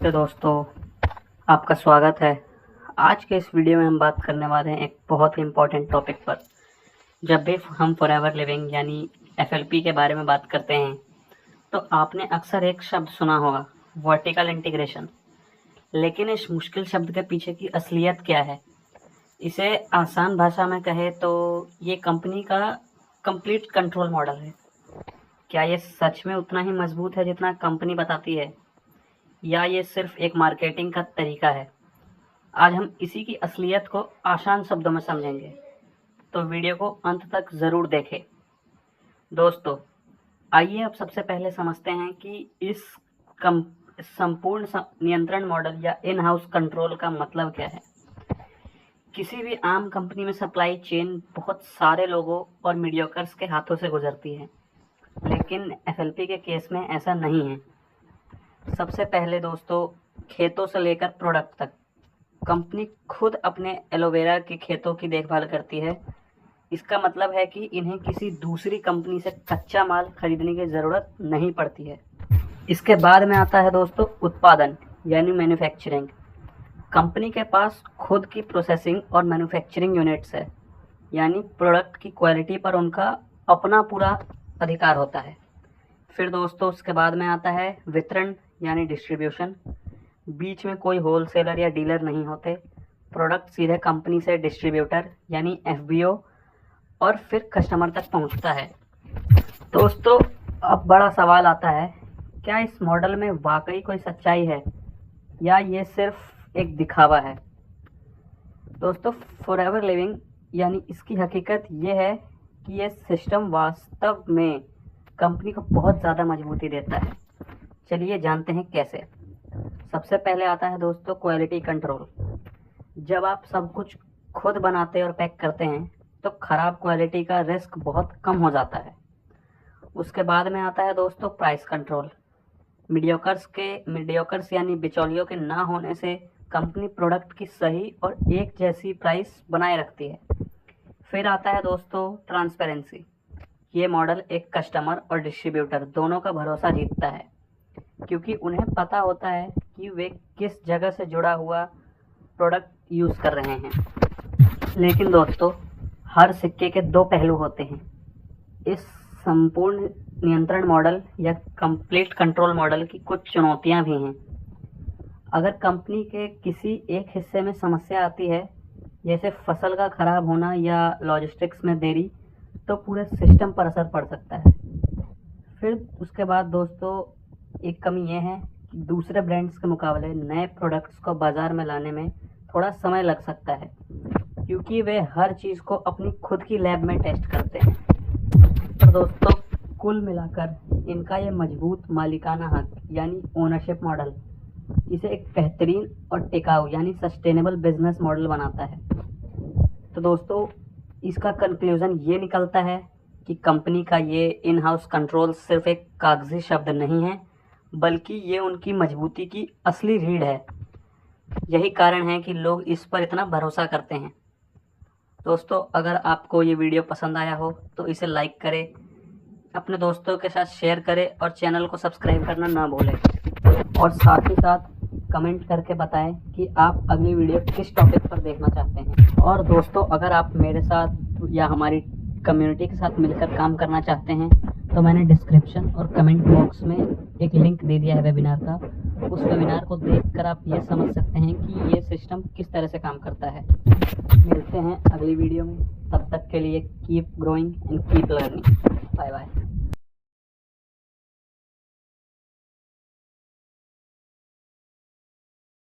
तो दोस्तों, आपका स्वागत है। आज के इस वीडियो में हम बात करने वाले हैं एक बहुत ही इम्पोर्टेंट टॉपिक पर। जब भी हम फॉरएवर लिविंग यानी एफएलपी के बारे में बात करते हैं तो आपने अक्सर एक शब्द सुना होगा, वर्टिकल इंटीग्रेशन। लेकिन इस मुश्किल शब्द के पीछे की असलियत क्या है? इसे आसान भाषा में कहे तो ये कंपनी का कंप्लीट कंट्रोल मॉडल है। क्या ये सच में उतना ही मजबूत है जितना कंपनी बताती है, या ये सिर्फ एक मार्केटिंग का तरीका है? आज हम इसी की असलियत को आसान शब्दों में समझेंगे, तो वीडियो को अंत तक ज़रूर देखें। दोस्तों, आइए अब सबसे पहले समझते हैं कि इस संपूर्ण नियंत्रण मॉडल या इन हाउस कंट्रोल का मतलब क्या है। किसी भी आम कंपनी में सप्लाई चेन बहुत सारे लोगों और मीडियोकर्स के हाथों से गुजरती है, लेकिन एफएलपी के केस में ऐसा नहीं है। सबसे पहले दोस्तों, खेतों से लेकर प्रोडक्ट तक कंपनी खुद अपने एलोवेरा के खेतों की देखभाल करती है। इसका मतलब है कि इन्हें किसी दूसरी कंपनी से कच्चा माल खरीदने की ज़रूरत नहीं पड़ती है। इसके बाद में आता है दोस्तों उत्पादन यानी मैन्युफैक्चरिंग। कंपनी के पास खुद की प्रोसेसिंग और मैन्युफैक्चरिंग यूनिट्स है, यानी प्रोडक्ट की क्वालिटी पर उनका अपना पूरा अधिकार होता है। फिर दोस्तों उसके बाद में आता है वितरण यानी डिस्ट्रीब्यूशन। बीच में कोई होलसेलर या डीलर नहीं होते। प्रोडक्ट सीधे कंपनी से डिस्ट्रीब्यूटर यानी एफबीओ और फिर कस्टमर तक पहुंचता है। दोस्तों, अब बड़ा सवाल आता है, क्या इस मॉडल में वाकई कोई सच्चाई है या ये सिर्फ एक दिखावा है? दोस्तों, फॉरएवर लिविंग यानी इसकी हकीकत ये है कि ये सिस्टम वास्तव में कंपनी को बहुत ज़्यादा मजबूती देता है। चलिए जानते हैं कैसे। सबसे पहले आता है दोस्तों क्वालिटी कंट्रोल। जब आप सब कुछ खुद बनाते और पैक करते हैं तो ख़राब क्वालिटी का रिस्क बहुत कम हो जाता है। उसके बाद में आता है दोस्तों प्राइस कंट्रोल। मीडियोकर्स यानी बिचौलियों के ना होने से कंपनी प्रोडक्ट की सही और एक जैसी प्राइस बनाए रखती है। फिर आता है दोस्तों ट्रांसपेरेंसी। ये मॉडल एक कस्टमर और डिस्ट्रीब्यूटर दोनों का भरोसा जीतता है, क्योंकि उन्हें पता होता है कि वे किस जगह से जुड़ा हुआ प्रोडक्ट यूज़ कर रहे हैं। लेकिन दोस्तों, हर सिक्के के दो पहलू होते हैं। इस संपूर्ण नियंत्रण मॉडल या कंप्लीट कंट्रोल मॉडल की कुछ चुनौतियां भी हैं। अगर कंपनी के किसी एक हिस्से में समस्या आती है, जैसे फसल का खराब होना या लॉजिस्टिक्स में देरी, तो पूरे सिस्टम पर असर पड़ सकता है। फिर उसके बाद दोस्तों एक कमी यह है कि दूसरे ब्रांड्स के मुकाबले नए प्रोडक्ट्स को बाज़ार में लाने में थोड़ा समय लग सकता है, क्योंकि वे हर चीज़ को अपनी खुद की लैब में टेस्ट करते हैं। तो दोस्तों, कुल मिलाकर इनका ये मजबूत मालिकाना हक यानी ओनरशिप मॉडल इसे एक बेहतरीन और टिकाऊ यानी सस्टेनेबल बिजनेस मॉडल बनाता है। तो दोस्तों, इसका कंक्लूज़न ये निकलता है कि कंपनी का ये इन हाउस कंट्रोल सिर्फ एक कागजी शब्द नहीं है, बल्कि ये उनकी मजबूती की असली रीढ़ है। यही कारण है कि लोग इस पर इतना भरोसा करते हैं। दोस्तों, अगर आपको ये वीडियो पसंद आया हो तो इसे लाइक करें, अपने दोस्तों के साथ शेयर करें और चैनल को सब्सक्राइब करना ना भूलें। और साथ ही साथ कमेंट करके बताएं कि आप अगली वीडियो किस टॉपिक पर देखना चाहते हैं। और दोस्तों, अगर आप मेरे साथ या हमारी कम्युनिटी के साथ मिलकर काम करना चाहते हैं तो मैंने डिस्क्रिप्शन और कमेंट बॉक्स में एक लिंक दे दिया है वेबिनार का। उस वेबिनार को देखकर आप ये समझ सकते हैं कि ये सिस्टम किस तरह से काम करता है। मिलते हैं अगली वीडियो में, तब तक के लिए keep growing and keep learning. Bye bye.